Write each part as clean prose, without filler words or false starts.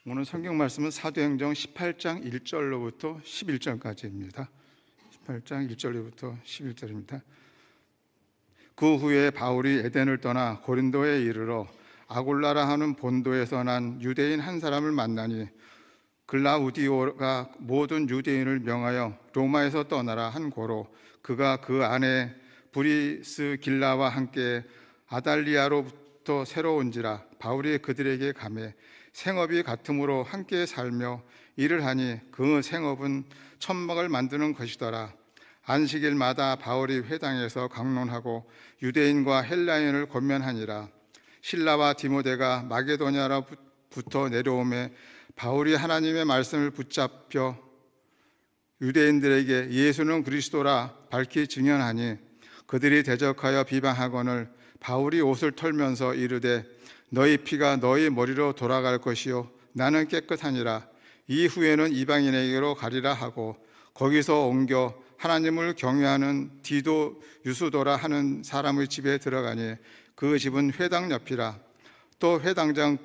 오늘 성경 말씀은 사도행전 18장 1절로부터 11절까지입니다. 18장 1절로부터 11절입니다. 그 후에 바울이 에덴을 떠나 고린도에 이르러 아골라라 하는 본도에서 난 유대인 한 사람을 만나니 글라우디오가 모든 유대인을 명하여 로마에서 떠나라 한 고로 그가 그 아내 브리스길라와 함께 아달리아로부터 새로 온지라. 바울이 그들에게 가매 생업이 같으므로 함께 살며 일을 하니 그 생업은 천막을 만드는 것이더라. 안식일마다 바울이 회당에서 강론하고 유대인과 헬라인을 권면하니라. 실라와 디모데가 마게도냐로부터 내려오매 바울이 하나님의 말씀을 붙잡혀 유대인들에게 예수는 그리스도라 밝히 증언하니 그들이 대적하여 비방하거늘 바울이 옷을 털면서 이르되 너희 피가 너희 머리로 돌아갈 것이요 나는 깨끗하니라. 이후에는 이방인에게로 가리라 하고 거기서 옮겨 하나님을 경외하는 디도 유수도라 하는 사람의 집에 들어가니 그 집은 회당 옆이라. 또 회당장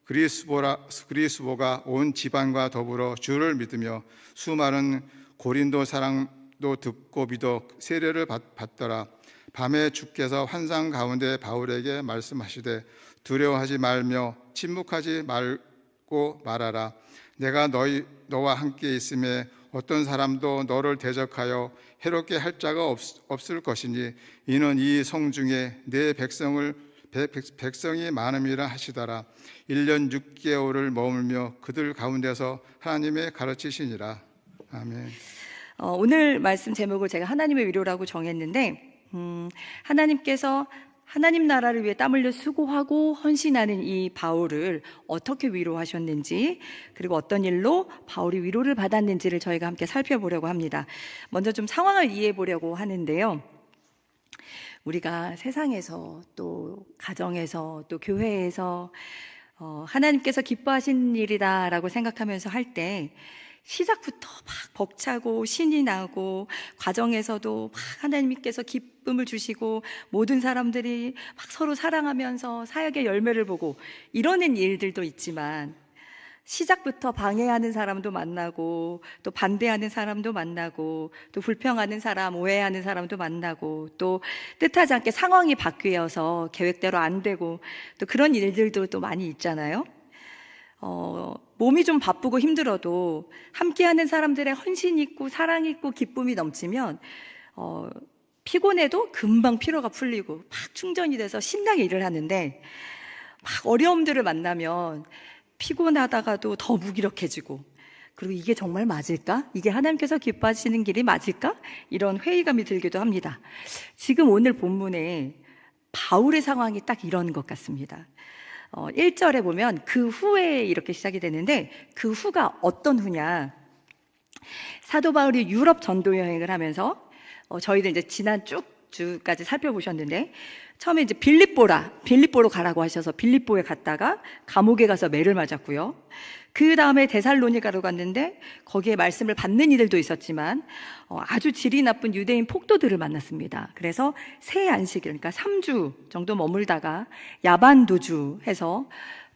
그리스보가 온 집안과 더불어 주를 믿으며 수많은 고린도 사람도 듣고 믿어 세례를 받더라. 밤에 주께서 환상 가운데 바울에게 말씀하시되 두려워하지 말며 침묵하지 말고 말하라. 내가 너와 함께 있음에 어떤 사람도 너를 대적하여 해롭게 할 자가 없을 것이니 이는 이 성 중에 내 백성이 많음이라 하시더라. 1년 6개월을 머물며 그들 가운데서 하나님의 가르치시니라. 아멘. 오늘 말씀 제목을 제가 하나님의 위로라고 정했는데 하나님께서 하나님 나라를 위해 땀 흘려 수고하고 헌신하는 이 바울을 어떻게 위로하셨는지, 그리고 어떤 일로 바울이 위로를 받았는지를 저희가 함께 살펴보려고 합니다. 먼저 좀 상황을 이해해 보려고 하는데요. 우리가 세상에서 또 가정에서 또 교회에서 하나님께서 기뻐하신 일이다라고 생각하면서 할 때 시작부터 막 벅차고 신이 나고 과정에서도 막 하나님께서 기쁨을 주시고 모든 사람들이 막 서로 사랑하면서 사역의 열매를 보고 이러는 일들도 있지만 시작부터 방해하는 사람도 만나고 또 반대하는 사람도 만나고 또 불평하는 사람, 오해하는 사람도 만나고 또 뜻하지 않게 상황이 바뀌어서 계획대로 안 되고 또 그런 일들도 또 많이 있잖아요. 몸이 좀 바쁘고 힘들어도 함께하는 사람들의 헌신이 있고 사랑이 있고 기쁨이 넘치면 피곤해도 금방 피로가 풀리고 막 충전이 돼서 신나게 일을 하는데 막 어려움들을 만나면 피곤하다가도 더 무기력해지고, 그리고 이게 정말 맞을까? 이게 하나님께서 기뻐하시는 길이 맞을까? 이런 회의감이 들기도 합니다. 지금 오늘 본문에 바울의 상황이 딱 이런 것 같습니다. 1절에 보면 그 후에 이렇게 시작이 되는데 그 후가 어떤 후냐? 사도 바울이 유럽 전도 여행을 하면서 저희들 이제 지난 쭉 주까지 살펴보셨는데 처음에 이제 빌립보로 가라고 하셔서 빌립보에 갔다가 감옥에 가서 매를 맞았고요. 그 다음에 데살로니가로 갔는데 거기에 말씀을 받는 이들도 있었지만 아주 질이 나쁜 유대인 폭도들을 만났습니다. 그래서 새 안식일, 그러니까 3주 정도 머물다가 야반 도주해서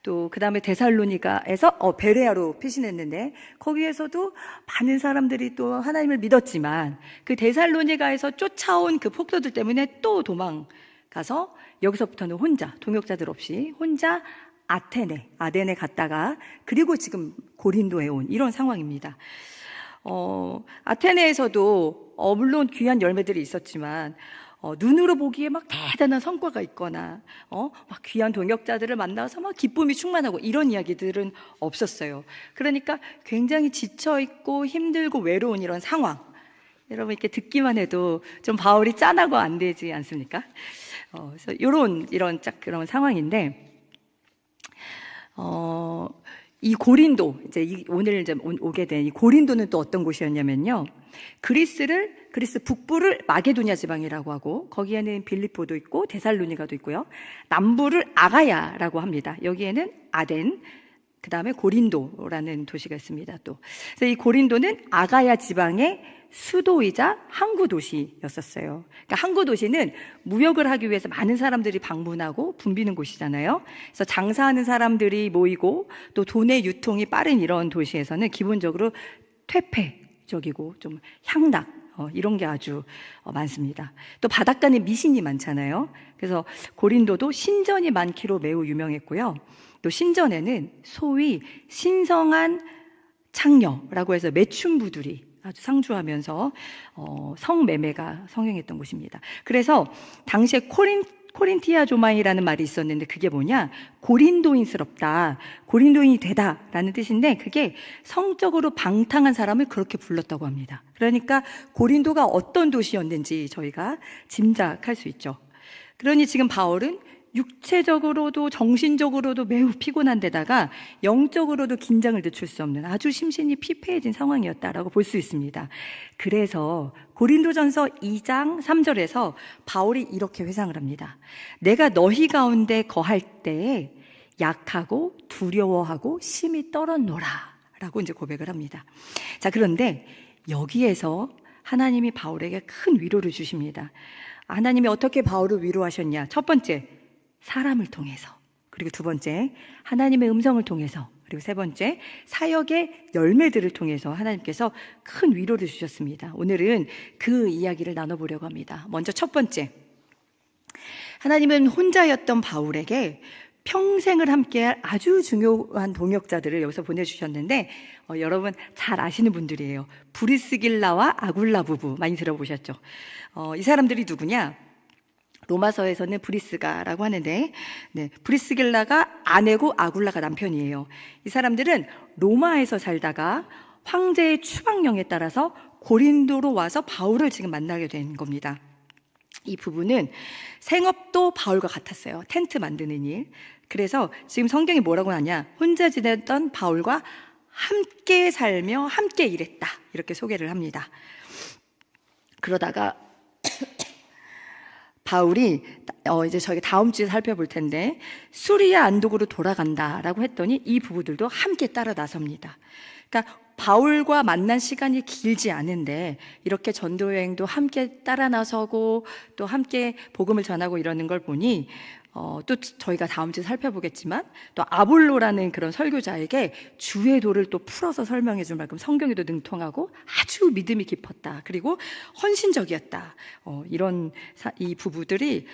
또 그 다음에 데살로니가에서 베레아로 피신했는데 거기에서도 많은 사람들이 또 하나님을 믿었지만 그 데살로니가에서 쫓아온 그 폭도들 때문에 또 도망가서 여기서부터는 혼자, 동역자들 없이 혼자 아데네 갔다가 그리고 지금 고린도에 온 이런 상황입니다. 아테네에서도 물론 귀한 열매들이 있었지만 눈으로 보기에 막 대단한 성과가 있거나 막 귀한 동역자들을 만나서 막 기쁨이 충만하고 이런 이야기들은 없었어요. 그러니까 굉장히 지쳐있고 힘들고 외로운 이런 상황, 여러분 이렇게 듣기만 해도 좀 바울이 짠하고 안 되지 않습니까? 그래서 이런 딱 그런 상황인데 이 고린도, 오늘 오게 된 이 고린도는 또 어떤 곳이었냐면요. 그리스 북부를 마게도냐 지방이라고 하고 거기에는 빌립보도 있고 데살로니가도 있고요. 남부를 아가야라고 합니다. 여기에는 아덴, 그 다음에 고린도라는 도시가 있습니다. 또 그래서 이 고린도는 아가야 지방의 수도이자 항구 도시였었어요. 그러니까 항구 도시는 무역을 하기 위해서 많은 사람들이 방문하고 붐비는 곳이잖아요. 그래서 장사하는 사람들이 모이고 또 돈의 유통이 빠른 이런 도시에서는 기본적으로 퇴폐적이고 좀 향락 이런 게 아주 많습니다. 또 바닷가는 미신이 많잖아요. 그래서 고린도도 신전이 많기로 매우 유명했고요. 또 신전에는 소위 신성한 창녀라고 해서 매춘부들이 아주 상주하면서 성매매가 성행했던 곳입니다. 그래서 당시에 코린티아 조마이라는 말이 있었는데 그게 뭐냐? 고린도인스럽다, 고린도인이 되다라는 뜻인데 그게 성적으로 방탕한 사람을 그렇게 불렀다고 합니다. 그러니까 고린도가 어떤 도시였는지 저희가 짐작할 수 있죠. 그러니 지금 바울은 육체적으로도 정신적으로도 매우 피곤한 데다가 영적으로도 긴장을 늦출 수 없는 아주 심신이 피폐해진 상황이었다라고 볼 수 있습니다. 그래서 고린도전서 2장 3절에서 바울이 이렇게 회상을 합니다. 내가 너희 가운데 거할 때에 약하고 두려워하고 심히 떨었노라 라고 이제 고백을 합니다. 자, 그런데 여기에서 하나님이 바울에게 큰 위로를 주십니다. 하나님이 어떻게 바울을 위로하셨냐? 첫 번째, 사람을 통해서. 그리고 두 번째, 하나님의 음성을 통해서. 그리고 세 번째, 사역의 열매들을 통해서 하나님께서 큰 위로를 주셨습니다. 오늘은 그 이야기를 나눠보려고 합니다. 먼저 첫 번째, 하나님은 혼자였던 바울에게 평생을 함께할 아주 중요한 동역자들을 여기서 보내주셨는데 여러분 잘 아시는 분들이에요. 브리스길라와 아굴라 부부 많이 들어보셨죠? 이 사람들이 누구냐? 로마서에서는 브리스가라고 하는데 브리스길라가 아내고 아굴라가 남편이에요. 이 사람들은 로마에서 살다가 황제의 추방령에 따라서 고린도로 와서 바울을 지금 만나게 된 겁니다. 이 부부는 생업도 바울과 같았어요. 텐트 만드는 일. 그래서 지금 성경이 뭐라고 하냐? 혼자 지냈던 바울과 함께 살며 함께 일했다. 이렇게 소개를 합니다. 그러다가 바울이 이제 저희가 다음 주에 살펴볼 텐데 수리아 안독으로 돌아간다라고 했더니 이 부부들도 함께 따라 나섭니다. 그러니까 바울과 만난 시간이 길지 않은데 이렇게 전도 여행도 함께 따라 나서고 또 함께 복음을 전하고 이러는 걸 보니 또 저희가 다음 주에 살펴보겠지만 또 아볼로라는 그런 설교자에게 주의 도를 또 풀어서 설명해 줄 만큼 성경에도 능통하고 아주 믿음이 깊었다. 그리고 헌신적이었다. 이런 이 부부들이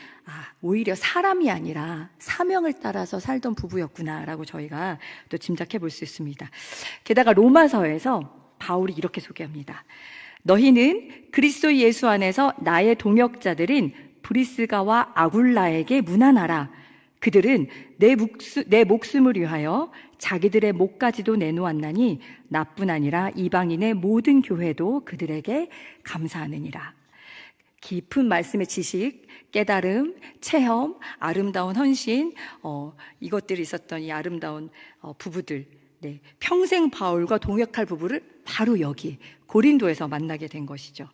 오히려 사람이 아니라 사명을 따라서 살던 부부였구나라고 저희가 또 짐작해 볼 수 있습니다. 게다가 로마서에서 바울이 이렇게 소개합니다. 너희는 그리스도 예수 안에서 나의 동역자들인 브리스가와 아굴라에게 문안하라. 그들은 내 목숨을 위하여 자기들의 목까지도 내놓았나니 나뿐 아니라 이방인의 모든 교회도 그들에게 감사하느니라. 깊은 말씀의 지식, 깨달음, 체험, 아름다운 헌신, 이것들이 있었던 이 아름다운 부부들, 평생 바울과 동역할 부부를 바로 여기 고린도에서 만나게 된 것이죠.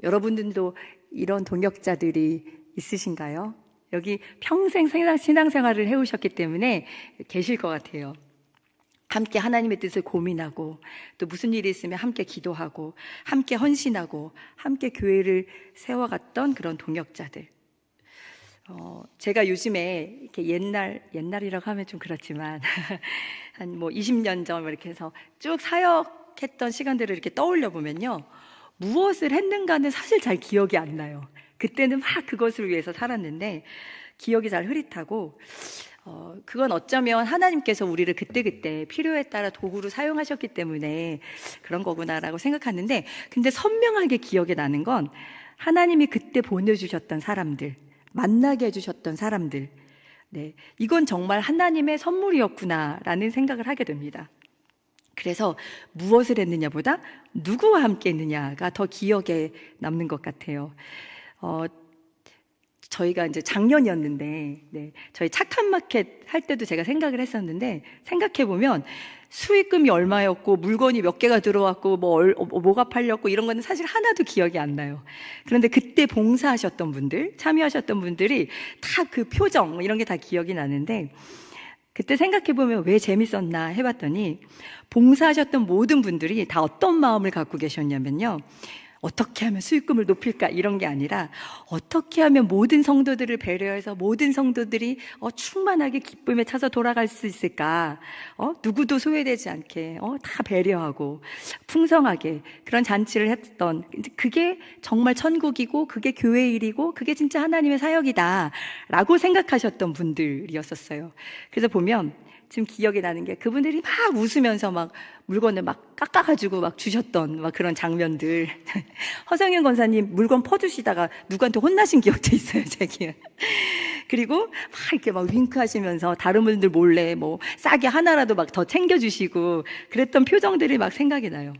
여러분들도 이런 동역자들이 있으신가요? 여기 평생 신앙생활을 해오셨기 때문에 계실 것 같아요. 함께 하나님의 뜻을 고민하고 또 무슨 일이 있으면 함께 기도하고 함께 헌신하고 함께 교회를 세워갔던 그런 동역자들. 제가 요즘에 이렇게 옛날이라고 하면 좀 그렇지만 한 20년 전 이렇게 해서 쭉 사역했던 시간들을 이렇게 떠올려 보면요. 무엇을 했는가는 사실 잘 기억이 안 나요. 그때는 막 그것을 위해서 살았는데 기억이 잘 흐릿하고 그건 어쩌면 하나님께서 우리를 그때그때 필요에 따라 도구로 사용하셨기 때문에 그런 거구나라고 생각하는데 근데 선명하게 기억에 나는 건 하나님이 그때 보내주셨던 사람들, 만나게 해주셨던 사람들, 이건 정말 하나님의 선물이었구나라는 생각을 하게 됩니다. 그래서 무엇을 했느냐보다 누구와 함께 했느냐가 더 기억에 남는 것 같아요. 저희가 이제 작년이었는데, 저희 착한 마켓 할 때도 제가 생각을 했었는데, 생각해보면 수익금이 얼마였고, 물건이 몇 개가 들어왔고, 뭐가 팔렸고, 이런 거는 사실 하나도 기억이 안 나요. 그런데 그때 봉사하셨던 분들, 참여하셨던 분들이 다 그 표정, 이런 게 다 기억이 나는데, 그때 생각해보면 왜 재밌었나 해봤더니 봉사하셨던 모든 분들이 다 어떤 마음을 갖고 계셨냐면요. 어떻게 하면 수익금을 높일까 이런 게 아니라 어떻게 하면 모든 성도들을 배려해서 모든 성도들이 충만하게 기쁨에 차서 돌아갈 수 있을까, 누구도 소외되지 않게 다 배려하고 풍성하게 그런 잔치를 했던, 그게 정말 천국이고 그게 교회 일이고 그게 진짜 하나님의 사역이다 라고 생각하셨던 분들이었었어요. 그래서 보면 지금 기억이 나는 게 그분들이 막 웃으면서 막 물건을 막 깎아가지고 막 주셨던 막 그런 장면들. 허성윤 권사님 물건 퍼주시다가 누구한테 혼나신 기억도 있어요, 제기. 그리고 막 이렇게 막 윙크하시면서 다른 분들 몰래 뭐 싸게 하나라도 막 더 챙겨주시고 그랬던 표정들이 막 생각이 나요.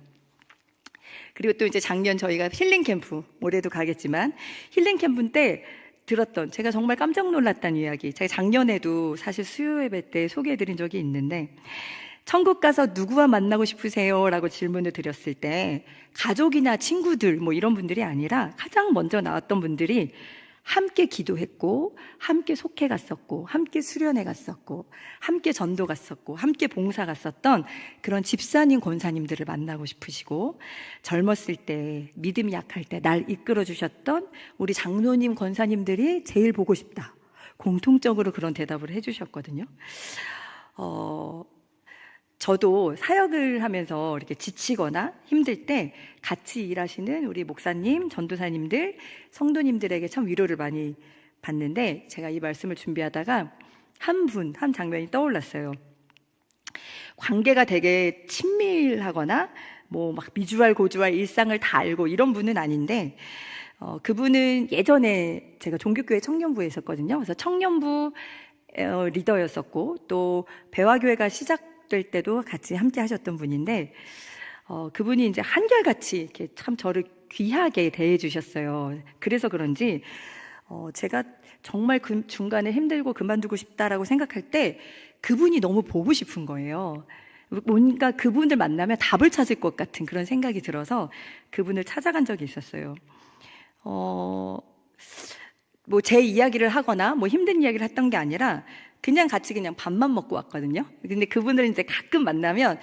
그리고 또 이제 작년 저희가 힐링 캠프, 올해도 가겠지만 힐링 캠프 때 들었던, 제가 정말 깜짝 놀랐다는 이야기, 제가 작년에도 사실 수요 예배 때 소개해드린 적이 있는데, 천국 가서 누구와 만나고 싶으세요? 라고 질문을 드렸을 때 가족이나 친구들 뭐 이런 분들이 아니라 가장 먼저 나왔던 분들이 함께 기도했고 함께 속해 갔었고 함께 수련회 갔었고 함께 전도 갔었고 함께 봉사 갔었던 그런 집사님 권사님들을 만나고 싶으시고, 젊었을 때 믿음이 약할 때 날 이끌어 주셨던 우리 장로님 권사님들이 제일 보고 싶다, 공통적으로 그런 대답을 해주셨거든요. 저도 사역을 하면서 이렇게 지치거나 힘들 때 같이 일하시는 우리 목사님, 전도사님들, 성도님들에게 참 위로를 많이 받는데, 제가 이 말씀을 준비하다가 한 장면이 떠올랐어요. 관계가 되게 친밀하거나 뭐 막 미주알 고주알 일상을 다 알고 이런 분은 아닌데, 그분은 예전에 제가 종교교회 청년부에 있었거든요. 그래서 청년부 리더였었고 또 배화교회가 시작될 때도 같이 함께 하셨던 분인데, 그분이 이제 한결같이 이렇게 참 저를 귀하게 대해 주셨어요. 그래서 그런지 제가 정말 그 중간에 힘들고 그만두고 싶다라고 생각할 때 그분이 너무 보고 싶은 거예요. 뭔가 그분을 만나면 답을 찾을 것 같은 그런 생각이 들어서 그분을 찾아간 적이 있었어요. 뭐 제 이야기를 하거나 뭐 힘든 이야기를 했던 게 아니라 그냥 같이 그냥 밥만 먹고 왔거든요. 근데 그분을 이제 가끔 만나면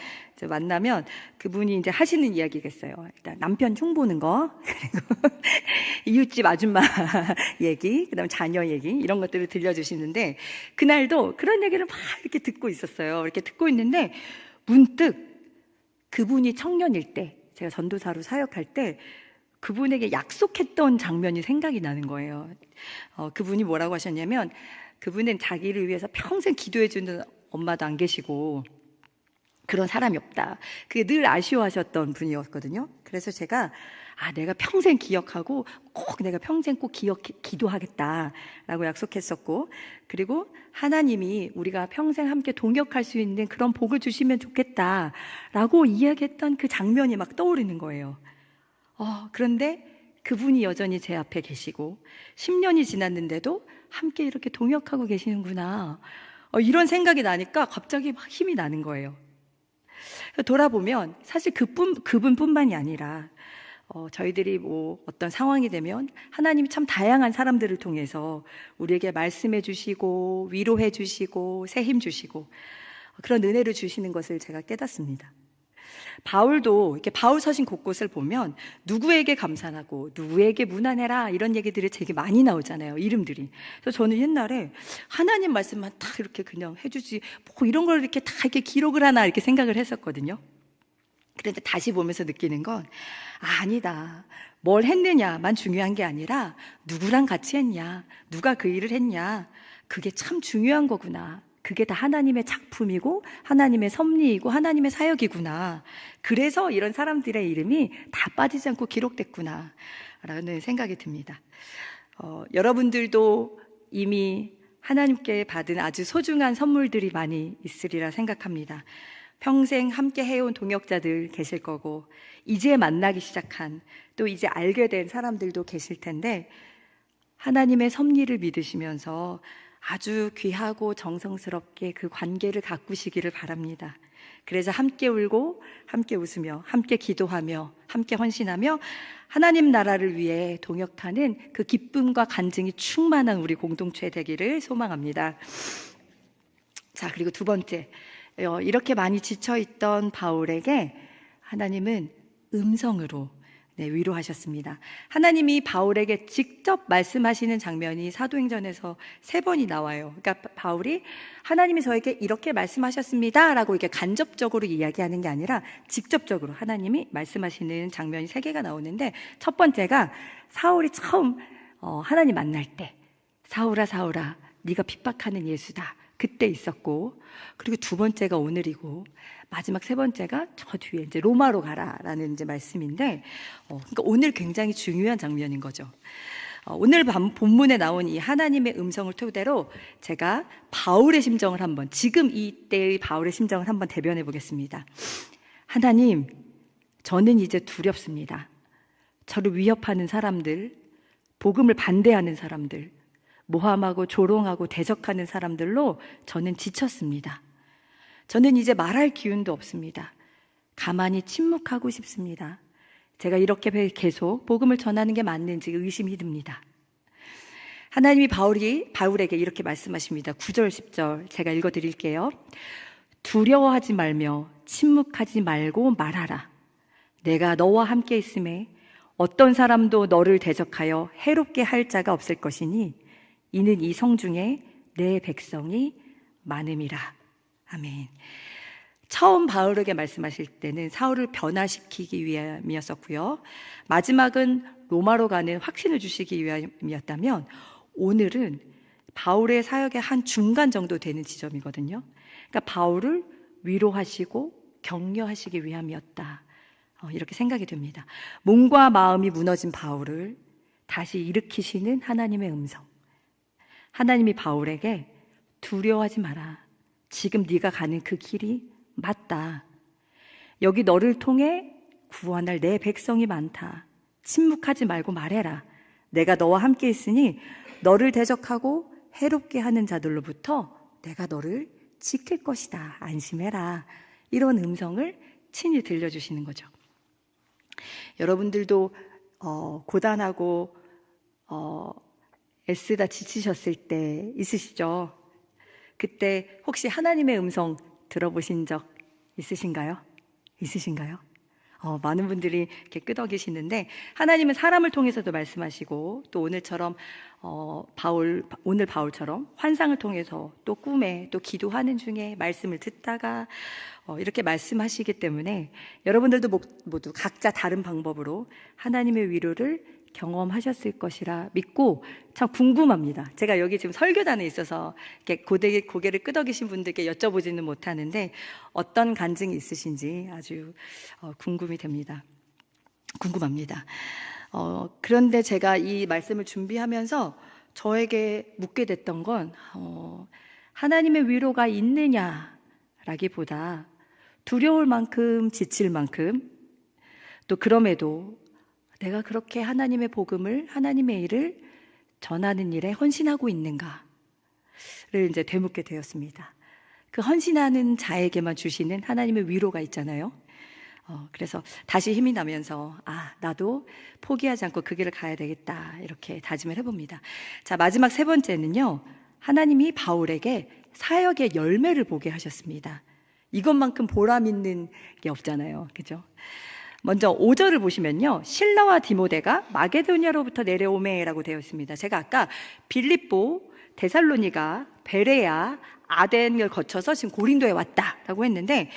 그분이 이제 하시는 이야기겠어요. 일단 남편 흉 보는 거, 그리고 이웃집 아줌마 얘기, 그다음에 자녀 얘기, 이런 것들을 들려주시는데, 그날도 그런 얘기를 막 이렇게 듣고 있었어요. 이렇게 듣고 있는데 문득 그분이 청년일 때, 제가 전도사로 사역할 때 그분에게 약속했던 장면이 생각이 나는 거예요. 그분이 뭐라고 하셨냐면, 그분은 자기를 위해서 평생 기도해주는 엄마도 안 계시고 그런 사람이 없다, 그게 늘 아쉬워하셨던 분이었거든요. 그래서 제가 내가 평생 기억하고 꼭 내가 평생 꼭 기도하겠다라고 약속했었고, 그리고 하나님이 우리가 평생 함께 동역할 수 있는 그런 복을 주시면 좋겠다라고 이야기했던 그 장면이 막 떠오르는 거예요. 그런데 그분이 여전히 제 앞에 계시고 10년이 지났는데도 함께 이렇게 동역하고 계시는구나, 이런 생각이 나니까 갑자기 막 힘이 나는 거예요. 돌아보면 사실 그분뿐만이 아니라 저희들이 뭐 어떤 상황이 되면 하나님이 참 다양한 사람들을 통해서 우리에게 말씀해 주시고 위로해 주시고 새 힘 주시고 그런 은혜를 주시는 것을 제가 깨닫습니다. 바울도 이렇게 바울 서신 곳곳을 보면 누구에게 감사하고 누구에게 문안해라 이런 얘기들이 되게 많이 나오잖아요, 이름들이. 그래서 저는 옛날에 하나님 말씀만 딱 이렇게 그냥 해주지 뭐 이런 걸 이렇게 다 이렇게 기록을 하나 이렇게 생각을 했었거든요. 그런데 다시 보면서 느끼는 건 아니다, 뭘 했느냐만 중요한 게 아니라 누구랑 같이 했냐, 누가 그 일을 했냐, 그게 참 중요한 거구나. 그게 다 하나님의 작품이고 하나님의 섭리이고 하나님의 사역이구나. 그래서 이런 사람들의 이름이 다 빠지지 않고 기록됐구나 라는 생각이 듭니다. 여러분들도 이미 하나님께 받은 아주 소중한 선물들이 많이 있으리라 생각합니다. 평생 함께 해온 동역자들 계실 거고, 이제 만나기 시작한, 또 이제 알게 된 사람들도 계실 텐데, 하나님의 섭리를 믿으시면서 아주 귀하고 정성스럽게 그 관계를 가꾸시기를 바랍니다. 그래서 함께 울고 함께 웃으며 함께 기도하며 함께 헌신하며 하나님 나라를 위해 동역하는 그 기쁨과 간증이 충만한 우리 공동체 되기를 소망합니다. 자, 그리고 두 번째, 이렇게 많이 지쳐있던 바울에게 하나님은 음성으로 위로하셨습니다. 하나님이 바울에게 직접 말씀하시는 장면이 사도행전에서 3번이 나와요. 그러니까 바울이 하나님이 저에게 이렇게 말씀하셨습니다 라고 이렇게 간접적으로 이야기하는 게 아니라 직접적으로 하나님이 말씀하시는 장면이 3개가 나오는데, 첫 번째가 사울이 처음 하나님 만날 때, 사울아 사울아 네가 핍박하는 예수다, 그때 있었고, 그리고 두 번째가 오늘이고, 마지막 세 번째가 저 뒤에 이제 로마로 가라라는 이제 말씀인데, 그러니까 오늘 굉장히 중요한 장면인 거죠. 오늘 본문에 나온 이 하나님의 음성을 토대로 제가 바울의 심정을 한번, 지금 이때의 바울의 심정을 한번 대변해 보겠습니다. 하나님, 저는 이제 두렵습니다. 저를 위협하는 사람들, 복음을 반대하는 사람들, 모함하고 조롱하고 대적하는 사람들로 저는 지쳤습니다. 저는 이제 말할 기운도 없습니다. 가만히 침묵하고 싶습니다. 제가 이렇게 계속 복음을 전하는 게 맞는지 의심이 듭니다. 하나님이 바울에게 이렇게 말씀하십니다. 9절 10절 제가 읽어드릴게요. 두려워하지 말며 침묵하지 말고 말하라. 내가 너와 함께 있음에 어떤 사람도 너를 대적하여 해롭게 할 자가 없을 것이니 이는 이 성중에 내 백성이 많음이라. 아멘. 처음 바울에게 말씀하실 때는 사울을 변화시키기 위함이었었고요. 마지막은 로마로 가는 확신을 주시기 위함이었다면, 오늘은 바울의 사역의 한 중간 정도 되는 지점이거든요. 그러니까 바울을 위로하시고 격려하시기 위함이었다, 이렇게 생각이 됩니다. 몸과 마음이 무너진 바울을 다시 일으키시는 하나님의 음성. 하나님이 바울에게 두려워하지 마라. 지금 네가 가는 그 길이 맞다. 여기 너를 통해 구원할 내 백성이 많다. 침묵하지 말고 말해라. 내가 너와 함께 있으니 너를 대적하고 해롭게 하는 자들로부터 내가 너를 지킬 것이다. 안심해라. 이런 음성을 친히 들려주시는 거죠. 여러분들도 고단하고 애쓰다 지치셨을 때 있으시죠? 그때 혹시 하나님의 음성 들어보신 적 있으신가요? 많은 분들이 이렇게 끄덕이시는데, 하나님은 사람을 통해서도 말씀하시고, 또 오늘처럼 오늘 바울처럼 환상을 통해서, 또 꿈에, 또 기도하는 중에 말씀을 듣다가 이렇게 말씀하시기 때문에 여러분들도 모두 각자 다른 방법으로 하나님의 위로를 경험하셨을 것이라 믿고, 참 궁금합니다. 제가 여기 지금 설교단에 있어서 이렇게 고개를 끄덕이신 분들께 여쭤보지는 못하는데 어떤 간증이 있으신지 아주 궁금합니다. 그런데 제가 이 말씀을 준비하면서 저에게 묻게 됐던 건 하나님의 위로가 있느냐라기보다 두려울 만큼, 지칠 만큼, 또 그럼에도 내가 그렇게 하나님의 복음을, 하나님의 일을 전하는 일에 헌신하고 있는가를 이제 되묻게 되었습니다. 그 헌신하는 자에게만 주시는 하나님의 위로가 있잖아요. 그래서 다시 힘이 나면서 나도 포기하지 않고 그 길을 가야 되겠다, 이렇게 다짐을 해봅니다. 자, 마지막 세 번째는요, 하나님이 바울에게 사역의 열매를 보게 하셨습니다. 이것만큼 보람 있는 게 없잖아요, 그죠? 먼저 5절을 보시면요, 실라와 디모데가 마게도냐로부터 내려오매라고 되어 있습니다. 제가 아까 빌립보, 데살로니가, 베레아, 아덴을 거쳐서 지금 고린도에 왔다라고 했는데,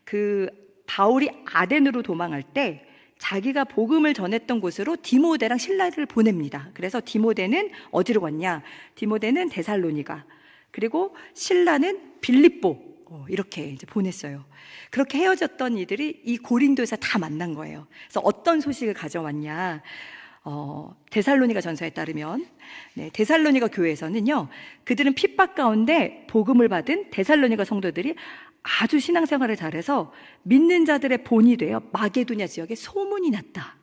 그 바울이 아덴으로 도망할 때 자기가 복음을 전했던 곳으로 디모데랑 실라를 보냅니다. 그래서 디모데는 어디로 갔냐? 디모데는 데살로니가, 그리고 실라는 빌립보, 이렇게 이제 보냈어요. 그렇게 헤어졌던 이들이 이 고린도에서 다 만난 거예요. 그래서 어떤 소식을 가져왔냐? 데살로니가 전서에 따르면, 데살로니가 교회에서는요, 그들은 핍박 가운데 복음을 받은 데살로니가 성도들이 아주 신앙생활을 잘해서 믿는 자들의 본이 되어 마게도냐 지역에 소문이 났다.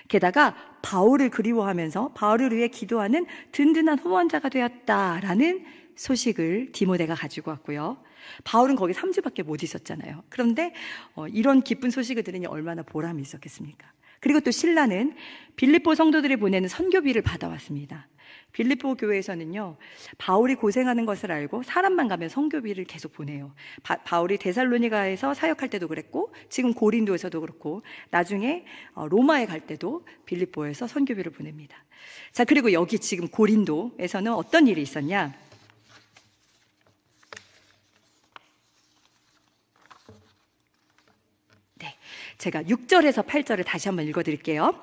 게다가 바울을 그리워하면서 바울을 위해 기도하는 든든한 후원자가 되었다라는 소식을 디모데가 가지고 왔고요. 바울은 거기 3주밖에 못 있었잖아요. 그런데 이런 기쁜 소식을 들으니 얼마나 보람이 있었겠습니까? 그리고 또 실라는 빌립보 성도들이 보내는 선교비를 받아왔습니다. 빌립보 교회에서는요, 바울이 고생하는 것을 알고 사람만 가면 선교비를 계속 보내요. 바울이 데살로니가에서 사역할 때도 그랬고, 지금 고린도에서도 그렇고, 나중에 로마에 갈 때도 빌립보에서 선교비를 보냅니다. 자, 그리고 여기 지금 고린도에서는 어떤 일이 있었냐? 네, 제가 6절에서 8절을 다시 한번 읽어드릴게요.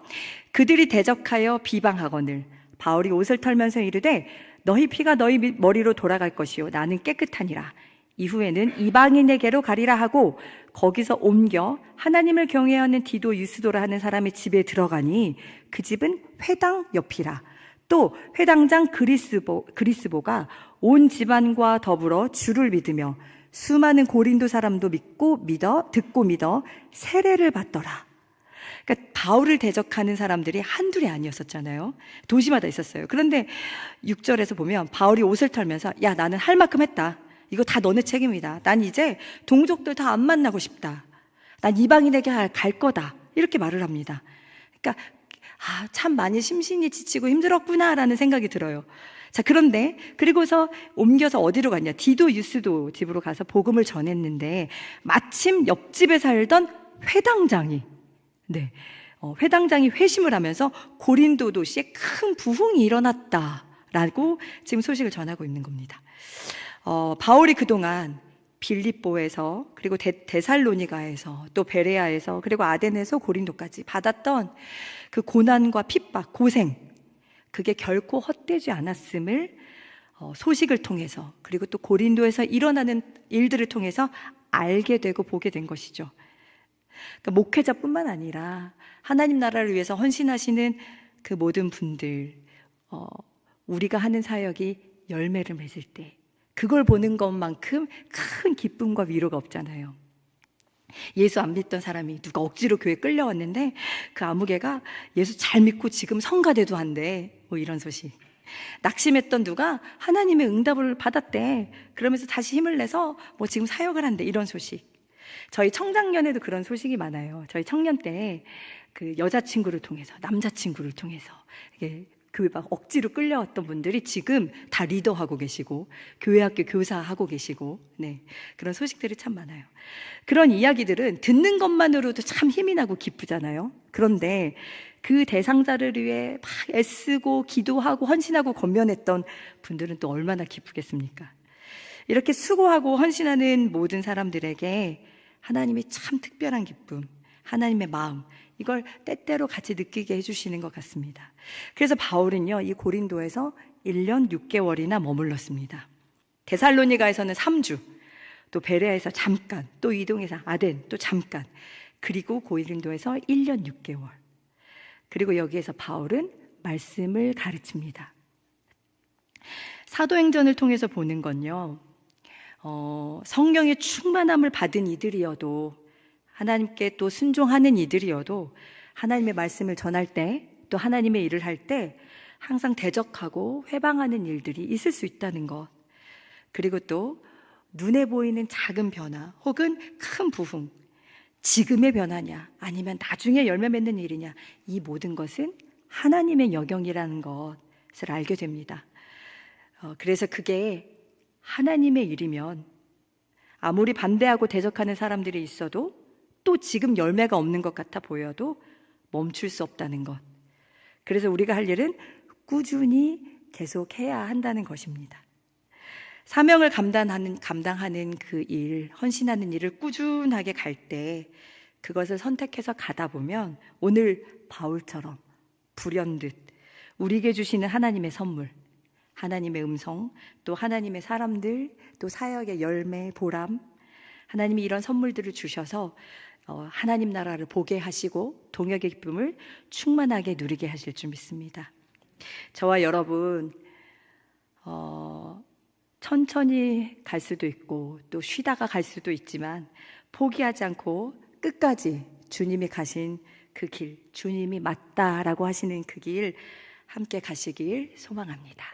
그들이 대적하여 비방하거늘 바울이 옷을 털면서 이르되 너희 피가 너희 머리로 돌아갈 것이요 나는 깨끗하니라. 이후에는 이방인에게로 가리라 하고 거기서 옮겨 하나님을 경외하는 디도 유스도라 하는 사람의 집에 들어가니 그 집은 회당 옆이라. 또 회당장 그리스보가 온 집안과 더불어 주를 믿으며 수많은 고린도 사람도 듣고 믿어 세례를 받더라. 그러니까 바울을 대적하는 사람들이 한둘이 아니었었잖아요. 도시마다 있었어요. 그런데 6절에서 보면 바울이 옷을 털면서 야, 나는 할 만큼 했다. 이거 다 너네 책임이다. 난 이제 동족들 다 안 만나고 싶다. 난 이방인에게 갈 거다. 이렇게 말을 합니다. 그러니까 참 많이 심신이 지치고 힘들었구나라는 생각이 들어요. 자, 그런데 그리고서 옮겨서 어디로 갔냐? 디도 유스도 집으로 가서 복음을 전했는데 마침 옆집에 살던 회당장이 회당장이 회심을 하면서 고린도 도시에 큰 부흥이 일어났다라고 지금 소식을 전하고 있는 겁니다. 바울이 그동안 빌립보에서 그리고 데살로니가에서 또 베레아에서 그리고 아덴에서 고린도까지 받았던 그 고난과 핍박, 고생, 그게 결코 헛되지 않았음을 소식을 통해서 그리고 또 고린도에서 일어나는 일들을 통해서 알게 되고 보게 된 것이죠. 그러니까 목회자뿐만 아니라 하나님 나라를 위해서 헌신하시는 그 모든 분들, 우리가 하는 사역이 열매를 맺을 때 그걸 보는 것만큼 큰 기쁨과 위로가 없잖아요. 예수 안 믿던 사람이 누가 억지로 교회에 끌려왔는데 그 아무개가 예수 잘 믿고 지금 성가대도 한대. 뭐 이런 소식. 낙심했던 누가 하나님의 응답을 받았대. 그러면서 다시 힘을 내서 뭐 지금 사역을 한대. 이런 소식. 저희 청장년에도 그런 소식이 많아요. 저희 청년 때 그 여자친구를 통해서, 남자친구를 통해서 이게 교회 막 억지로 끌려왔던 분들이 지금 다 리더하고 계시고 교회학교 교사하고 계시고 그런 소식들이 참 많아요. 그런 이야기들은 듣는 것만으로도 참 힘이 나고 기쁘잖아요. 그런데 그 대상자를 위해 막 애쓰고 기도하고 헌신하고 권면했던 분들은 또 얼마나 기쁘겠습니까? 이렇게 수고하고 헌신하는 모든 사람들에게 하나님이 참 특별한 기쁨, 하나님의 마음, 이걸 때때로 같이 느끼게 해주시는 것 같습니다. 그래서 바울은요, 이 고린도에서 1년 6개월이나 머물렀습니다. 데살로니가에서는 3주, 또 베레아에서 잠깐, 또 이동해서 아덴, 또 잠깐, 그리고 고린도에서 1년 6개월. 그리고 여기에서 바울은 말씀을 가르칩니다. 사도행전을 통해서 보는 건요, 성령의 충만함을 받은 이들이어도 하나님께 또 순종하는 이들이어도 하나님의 말씀을 전할 때 또 하나님의 일을 할 때 항상 대적하고 회방하는 일들이 있을 수 있다는 것, 그리고 또 눈에 보이는 작은 변화 혹은 큰 부흥, 지금의 변화냐 아니면 나중에 열매 맺는 일이냐, 이 모든 것은 하나님의 영역이라는 것을 알게 됩니다. 그래서 그게 하나님의 일이면 아무리 반대하고 대적하는 사람들이 있어도 또 지금 열매가 없는 것 같아 보여도 멈출 수 없다는 것. 그래서 우리가 할 일은 꾸준히 계속해야 한다는 것입니다. 사명을 감당하는 그 일, 헌신하는 일을 꾸준하게 갈 때 그것을 선택해서 가다 보면 오늘 바울처럼 불현듯 우리에게 주시는 하나님의 선물, 하나님의 음성, 또 하나님의 사람들, 또 사역의 열매, 보람, 하나님이 이런 선물들을 주셔서 하나님 나라를 보게 하시고 동역의 기쁨을 충만하게 누리게 하실 줄 믿습니다. 저와 여러분 천천히 갈 수도 있고 또 쉬다가 갈 수도 있지만 포기하지 않고 끝까지 주님이 가신 그 길, 주님이 맞다라고 하시는 그 길 함께 가시길 소망합니다.